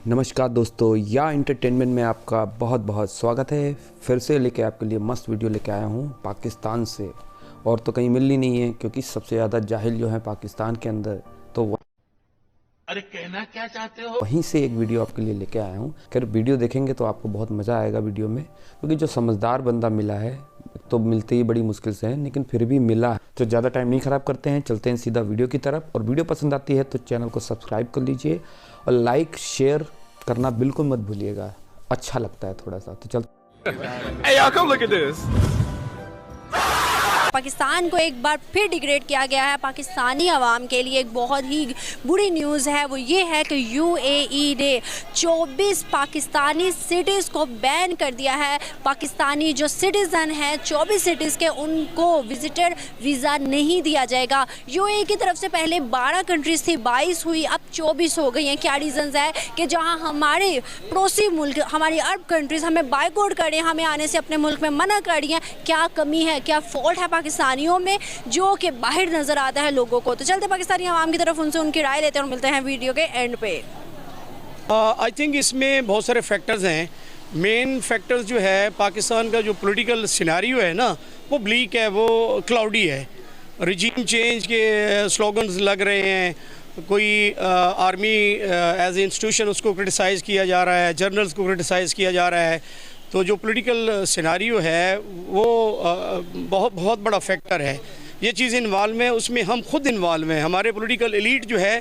नमस्कार दोस्तों, या एंटरटेनमेंट में आपका बहुत बहुत स्वागत है। फिर से लेके आपके लिए मस्त वीडियो लेके आया हूँ पाकिस्तान से। और तो कहीं मिल ही नहीं है क्योंकि सबसे ज़्यादा जाहिल जो है पाकिस्तान के अंदर, तो अरे कहना क्या चाहते हो? वहीं से एक वीडियो आपके लिए लेके आया हूँ। खैर वीडियो देखेंगे तो आपको बहुत मज़ा आएगा वीडियो में, क्योंकि जो समझदार बंदा मिला है तो मिलते ही बड़ी मुश्किल से है, लेकिन फिर भी मिला है। तो ज़्यादा टाइम नहीं ख़राब करते हैं, चलते हैं सीधा वीडियो की तरफ। और वीडियो पसंद आती है तो चैनल को सब्सक्राइब कर लीजिए और लाइक शेयर करना बिल्कुल मत भूलिएगा, अच्छा लगता है थोड़ा सा। तो चल Hey y'all, come look at this. Pakistan को एक बार फिर डिग्रेड किया गया है। पाकिस्तानी अवाम के लिए एक बहुत ही बुरी न्यूज़ है, वो ये है कि यूएई ने 24 पाकिस्तानी सिटीज़ को बैन कर दिया है। पाकिस्तानी जो सिटीज़न हैं 24 सिटीज़ के, उनको विजिटर वीज़ा नहीं दिया जाएगा। यूएई की तरफ से पहले 12 कंट्रीज़ थी, 22 हुई, अब 24 हो गई हैं। क्या रीज़न्स है कि जहाँ हमारे पड़ोसी मुल्क, हमारी अरब कंट्रीज़ हमें बायकॉट कर रही हैं, हमें आने से अपने मुल्क में मना कर रही हैं। क्या कमी है, क्या फॉल्ट है पाकिस्तानियों में जो कि बाहर नजर आता है लोगों को? तो चलते पाकिस्तानी आवाम की तरफ, उनसे उनकी राय लेते हैं और मिलते हैं वीडियो के एंड पे। आई थिंक इसमें बहुत सारे फैक्टर्स हैं। मेन फैक्टर्स जो है, पाकिस्तान का जो पॉलिटिकल सिनेरियो है ना, वो ब्लीक है, वो क्लाउडी है। रिजीम चेंज के स्लोगन्स लग रहे हैं, कोई आर्मी एज ए इंस्टीट्यूशन उसको क्रिटिसाइज़ किया जा रहा है, जर्नल्स को क्रिटिसाइज़ किया जा रहा है। तो जो पॉलिटिकल सिनेरियो है वो बहुत बहुत बड़ा फैक्टर है। ये चीज़ इन्वॉल्व है, उसमें हम खुद इन्वॉल्व हैं। हमारे पॉलिटिकल एलीट जो है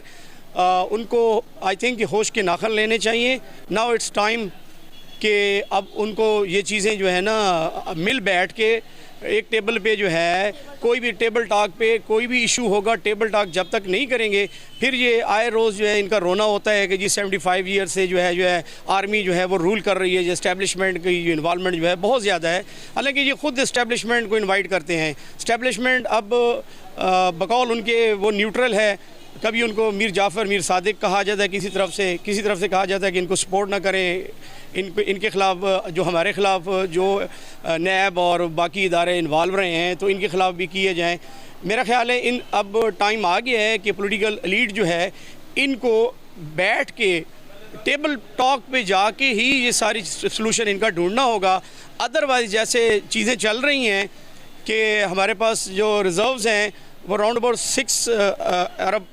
उनको आई थिंक होश के नाखन लेने चाहिए। नाउ इट्स टाइम कि अब उनको ये चीज़ें जो है ना मिल बैठ के एक टेबल पे जो है, कोई भी टेबल टॉक पे कोई भी इशू होगा, टेबल टॉक जब तक नहीं करेंगे, फिर ये आए रोज़ जो है इनका रोना होता है कि जी 75 ईयर से जो है आर्मी जो है वो रूल कर रही है। जो इस्टेब्लिशमेंट की जो इन्वॉल्वमेंट जो है बहुत ज़्यादा है, हालांकि ये खुद इस्टेब्लिशमेंट को इन्वाइट करते हैं। इस्टेब्लिशमेंट अब बकौल उनके वो न्यूट्रल है। कभी उनको मीर जाफ़र, मीर सादिक कहा जाता है, किसी तरफ से कहा जाता है कि इनको सपोर्ट ना करें, इनके ख़िलाफ़ जो हमारे ख़िलाफ़ जो नैब और बाकी इदारे इन्वॉल्व रहे हैं तो इनके ख़िलाफ़ भी किए जाएं। मेरा ख़्याल है अब टाइम आ गया है कि पॉलिटिकल एलीट जो है इनको बैठ के टेबल टॉक पे जाके ही ये सारी सलूशन इनका ढूंढना होगा। अदरवाइज़ जैसे चीज़ें चल रही हैं कि हमारे पास जो रिज़र्व्स हैं वो राउंड अबाउट 6 अरब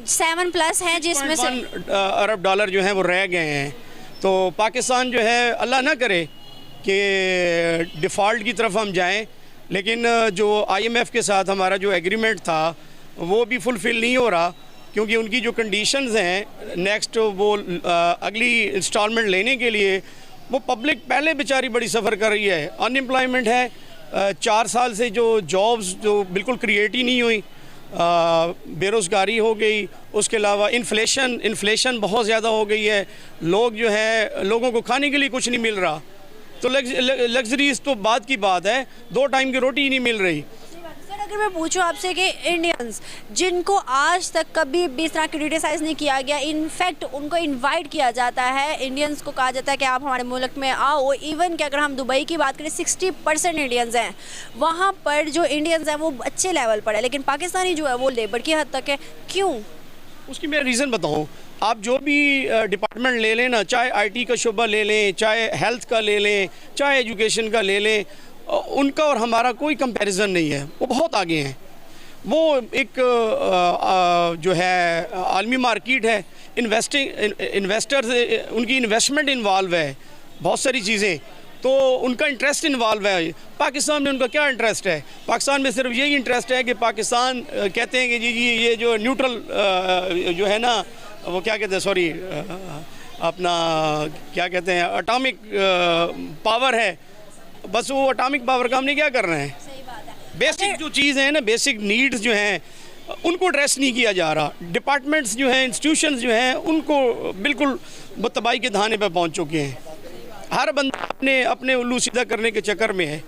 7+ हैं, जिसमें से अरब डॉलर जो हैं वो रह गए हैं। तो पाकिस्तान जो है, अल्लाह ना करे कि डिफ़ॉल्ट की तरफ हम जाएं, लेकिन जो IMF के साथ हमारा जो एग्रीमेंट था वो भी फुलफ़िल नहीं हो रहा, क्योंकि उनकी जो कंडीशंस हैं नेक्स्ट वो अगली इंस्टॉलमेंट लेने के लिए, वो पब्लिक पहले बेचारी बड़ी सफ़र कर रही है। अनएम्प्लॉयमेंट है, 4 साल से जो जॉब्स जो बिल्कुल क्रिएट ही नहीं हुई, बेरोज़गारी हो गई, उसके अलावा इन्फ्लेशन बहुत ज़्यादा हो गई है। लोग जो है, लोगों को खाने के लिए कुछ नहीं मिल रहा। तो लग्जरीज तो बाद की बात है, 2 टाइम की रोटी ही नहीं मिल रही। सर, अगर मैं पूछूं आपसे कि इंडियंस जिनको आज तक कभी भी इस तरह क्रिटिसाइज़ नहीं किया गया, इनफैक्ट उनको इनवाइट किया जाता है, इंडियंस को कहा जाता है कि आप हमारे मुल्क में आओ। इवन कि अगर हम दुबई की बात करें 60% इंडियंस हैं, वहाँ पर जो इंडियंस हैं वो अच्छे लेवल पर है, लेकिन पाकिस्तानी जो है वो लेबर की हद तक है। क्यों? उसकी मैं रीज़न बताऊँ। आप जो भी डिपार्टमेंट ले लें ना, चाहे IT का शुबा ले लें, चाहे हेल्थ का ले लें, चाहे एजुकेशन का ले लें, उनका और हमारा कोई कंपैरिजन नहीं है। वो बहुत आगे हैं। वो एक जो है आलमी मार्केट है, इन्वेस्टर्स, उनकी इन्वेस्टमेंट इन्वॉल्व है, बहुत सारी चीज़ें, तो उनका इंटरेस्ट इन्वॉल्व है। पाकिस्तान में उनका क्या इंटरेस्ट है? पाकिस्तान में सिर्फ यही इंटरेस्ट है कि पाकिस्तान कहते हैं कि जी ये जो न्यूट्रल जो है ना, वो क्या कहते हैं, सॉरी, अपना क्या कहते हैं, एटॉमिक पावर है। बस वो एटॉमिक पावर का हमने क्या कर रहे हैं? सही बात है। बेसिक जो चीज़ है ना, बेसिक नीड्स जो हैं उनको एड्रेस नहीं किया जा रहा। डिपार्टमेंट्स जो हैं, इंस्टीट्यूशंस जो हैं, उनको बिल्कुल वो तबाही के धाने पर पहुंच चुके हैं। हर बंदा अपने उल्लू सीधा करने के चक्कर में है।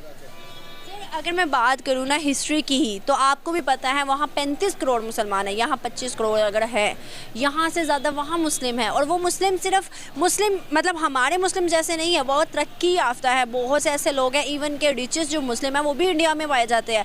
अगर मैं बात करूँ ना हिस्ट्री की ही, तो आपको भी पता है वहाँ 35 करोड़ मुसलमान हैं, यहाँ 25 करोड़ अगर है, यहाँ से ज़्यादा वहाँ मुस्लिम है। और वो मुस्लिम सिर्फ मुस्लिम मतलब हमारे मुस्लिम जैसे नहीं है, बहुत तरक्की याफ्ता है। बहुत से ऐसे लोग हैं इवन के रिचेस्ट जो मुस्लिम हैं वो भी इंडिया में पाए जाते हैं।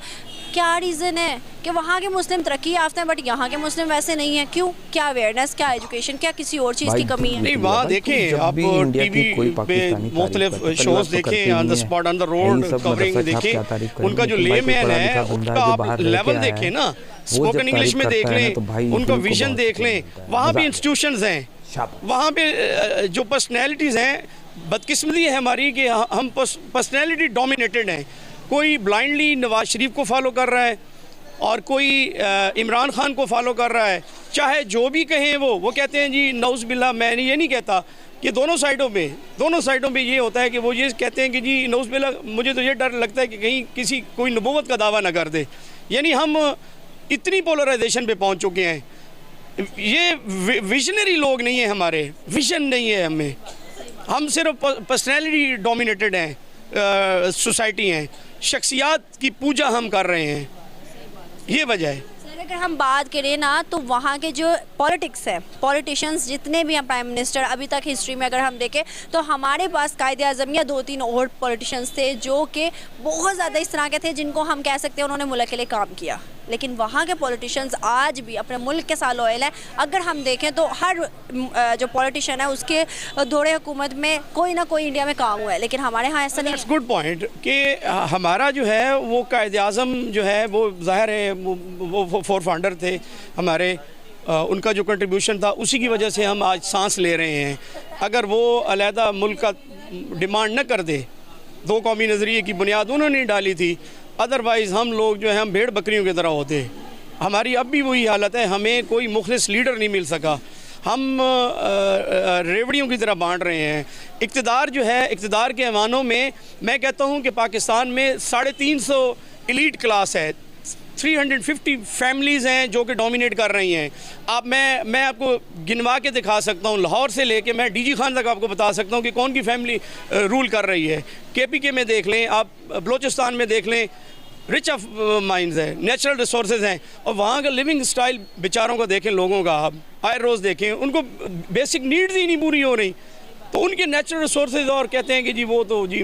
क्या रीज़न है कि वहाँ के मुस्लिम तरक्की याफ्ता हैं बट यहाँ के मुस्लिम वैसे नहीं है? क्यों? क्या अवेयरनेस, क्या एजुकेशन, क्या किसी और चीज़ की कमी है? नहीं, वहाँ देखें आप टीवी पे मुख्तलिफ शोज देखें, on the spot, on the road covering देखें, उनका जो लेमैन है उनका आप लेवल देखें ना, स्पोकन इंग्लिश में देख लें, उनका विजन देख लें। वहाँ भी इंस्टीट्यूशंस हैं, वहाँ पे जो पर्सनैलिटीज़ हैं, बदकिस्मती है हमारी कि हम पर्सनैलिटी डोमिनेटेड हैं। कोई ब्लाइंडली नवाज शरीफ को फॉलो कर रहा है और कोई इमरान खान को फॉलो कर रहा है। चाहे जो भी कहें वो कहते हैं जी नौज़ बिल्ला। मैं ये नहीं कहता कि दोनों साइडों पे ये होता है कि वो ये कहते हैं कि जी नौज़ बिल्ला। मुझे तो ये डर लगता है कि कहीं कोई नबूवत का दावा ना कर दे। यानी हम इतनी पोलराइजेशन पे पहुंच चुके हैं। ये विजनरी लोग नहीं है, हमारे विजन नहीं है हमें। हम सिर्फ पर्सनैलिटी डोमिनेटेड हैं, सोसाइटी हैं, शख्सियात की पूजा हम कर रहे हैं, ये वजह है। सर अगर हम बात करें ना तो वहाँ के जो पॉलिटिक्स है, पॉलिटिशियंस जितने भी हैं, प्राइम मिनिस्टर अभी तक हिस्ट्री में अगर हम देखें तो हमारे पास कायदे आज़म या 2-3 और पॉलिटिशियंस थे जो कि बहुत ज़्यादा इस तरह के थे जिनको हम कह सकते हैं उन्होंने मुल्क के लिए काम किया। लेकिन वहाँ के पॉलिटिशियंस आज भी अपने मुल्क के साथ लॉयल हैं। अगर हम देखें तो हर जो पॉलिटिशियन है उसके दौरे हुकूमत में कोई ना कोई इंडिया में काम हुआ है, लेकिन हमारे यहाँ ऐसा नहीं। गुड पॉइंट कि हमारा जो है वो कायदे आज़म जो है वो ज़ाहिर है वो फोर फाउंडर थे हमारे, उनका जो कंट्रीब्यूशन था उसी की वजह से हम आज सांस ले रहे हैं। अगर वो अलहदा मुल्क का डिमांड न कर दे, दो कौमी नज़रिए की बुनियाद उन्होंने डाली थी, अदरवाइज़ हम लोग जो है हम भेड़ बकरियों की तरह होते। हमारी अब भी वही हालत है, हमें कोई मुखलिस लीडर नहीं मिल सका, हम रेवड़ियों की तरह बांट रहे हैं। इक़्तिदार जो है, इक़्तिदार के ऐवानों में मैं कहता हूँ कि पाकिस्तान में 350 एलीट क्लास है, 350 फैमिलीज़ हैं जो कि डोमिनेट कर रही हैं। आप मैं आपको गिनवा के दिखा सकता हूँ, लाहौर से लेके मैं डीजी खान तक आपको बता सकता हूँ कि कौन की फैमिली रूल कर रही है। KPK में देख लें, आप बलोचिस्तान में देख लें, रिच ऑफ माइंड्स है, नेचुरल रिसोर्सेज हैं, और वहाँ का लिविंग स्टाइल बेचारों का देखें, लोगों का आप आए रोज़ देखें, उनको बेसिक नीड्स ही नहीं पूरी हो रही, तो उनके नेचुरल रिसोर्सेज और कहते हैं कि जी वो तो जी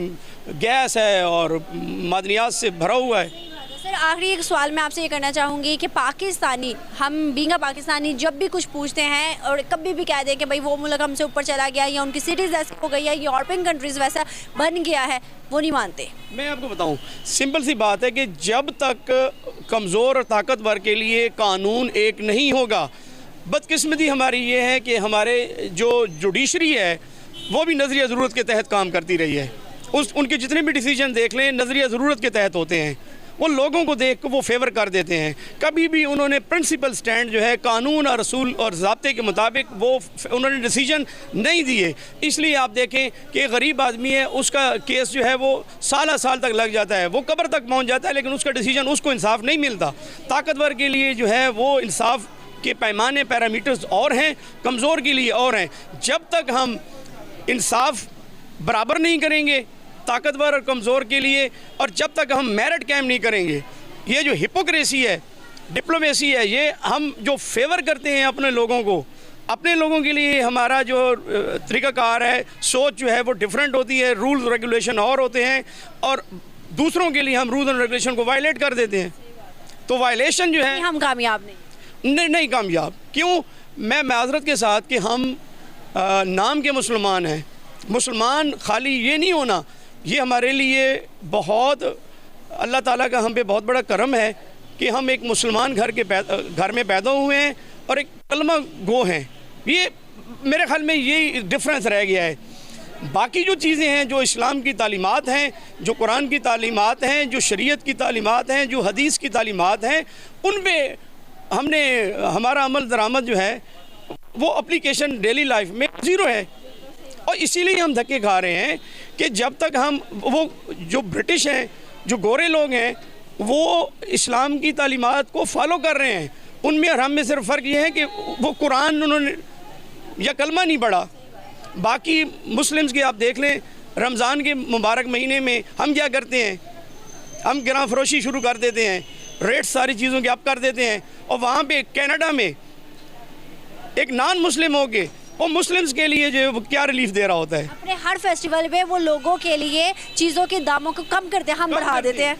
गैस है और मादनियात से भरा हुआ है। सर आखिरी एक सवाल मैं आपसे ये करना चाहूँगी कि पाकिस्तानी, हम बींगा पाकिस्तानी जब भी कुछ पूछते हैं और कभी भी कह दें कि भाई वो मुल्क हमसे ऊपर चला गया या उनकी सिटीज़ ऐसी हो गई है, यूरोपियन कंट्रीज़ वैसा बन गया है, वो नहीं मानते। मैं आपको बताऊं, सिंपल सी बात है कि जब तक कमज़ोर और ताकतवर के लिए कानून एक नहीं होगा, बदकिस्मती हमारी ये है कि हमारे जो जुडिशरी है वो भी नज़रिया ज़रूरत के तहत काम करती रही है। उनके जितने भी डिसीजन देख लें नज़रिया ज़रूरत के तहत होते हैं, वो लोगों को देख कर वो फेवर कर देते हैं। कभी भी उन्होंने प्रिंसिपल स्टैंड जो है कानून और रसूल और ज़ाब्ते के मुताबिक वो उन्होंने डिसीजन नहीं दिए। इसलिए आप देखें कि गरीब आदमी है, उसका केस जो है वो साल तक लग जाता है, वो कब्र तक पहुंच जाता है, लेकिन उसका डिसीजन उसको इंसाफ नहीं मिलता। ताकतवर के लिए जो है वो इंसाफ के पैमाने पैरामीटर्स और हैं, कमज़ोर के लिए और हैं। जब तक हम इंसाफ बराबर नहीं करेंगे ताकतवर और कमज़ोर के लिए, और जब तक हम मेरिट कायम नहीं करेंगे, ये जो हिपोक्रेसी है, डिप्लोमेसी है, ये हम जो फेवर करते हैं अपने लोगों को, अपने लोगों के लिए हमारा जो तरीक़ाकार है, सोच जो है वो डिफरेंट होती है, रूल्स रेगुलेशन और होते हैं, और दूसरों के लिए हम रूल्स एंड रेगुलेशन को वायलेट कर देते हैं। तो वायलेशन जो है हम कामयाब नहीं कामयाब क्यों? मैं माज़रत के साथ कि हम नाम के मुसलमान हैं, मुसलमान खाली ये नहीं होना, ये हमारे लिए बहुत अल्लाह ताला का हम पे बहुत बड़ा करम है कि हम एक मुसलमान घर में पैदा हुए हैं और एक कलमा गो हैं। ये मेरे ख्याल में ये डिफरेंस रह गया है। बाकी जो चीज़ें हैं, जो इस्लाम की तालीमात हैं, जो कुरान की तालीमात हैं, जो शरीयत की तालीमात हैं, जो हदीस की तालीमात हैं, उन पर हमने हमारा अमल दरामद जो है वो एप्लीकेशन डेली लाइफ में ज़ीरो है। और इसीलिए हम धक्के खा रहे हैं कि जब तक हम वो जो ब्रिटिश हैं, जो गोरे लोग हैं, वो इस्लाम की तालीमात को फॉलो कर रहे हैं, उनमें और हम में सिर्फ फ़र्क ये है कि वो कुरान उन्होंने या कलमा नहीं पढ़ा। बाकी मुस्लिम्स के आप देख लें, रमज़ान के मुबारक महीने में हम क्या करते हैं, हम गिरां फरोशी शुरू कर देते हैं, रेट सारी चीज़ों के अप कर देते हैं, और वहाँ पे कनाडा में एक नॉन मुस्लिम हो के वो मुस्लिम्स के लिए जो है वो क्या रिलीफ दे रहा होता है। अपने हर फेस्टिवल में वो लोगों के लिए चीज़ों के दामों को कम करते हैं, हम बढ़ा देते हैं।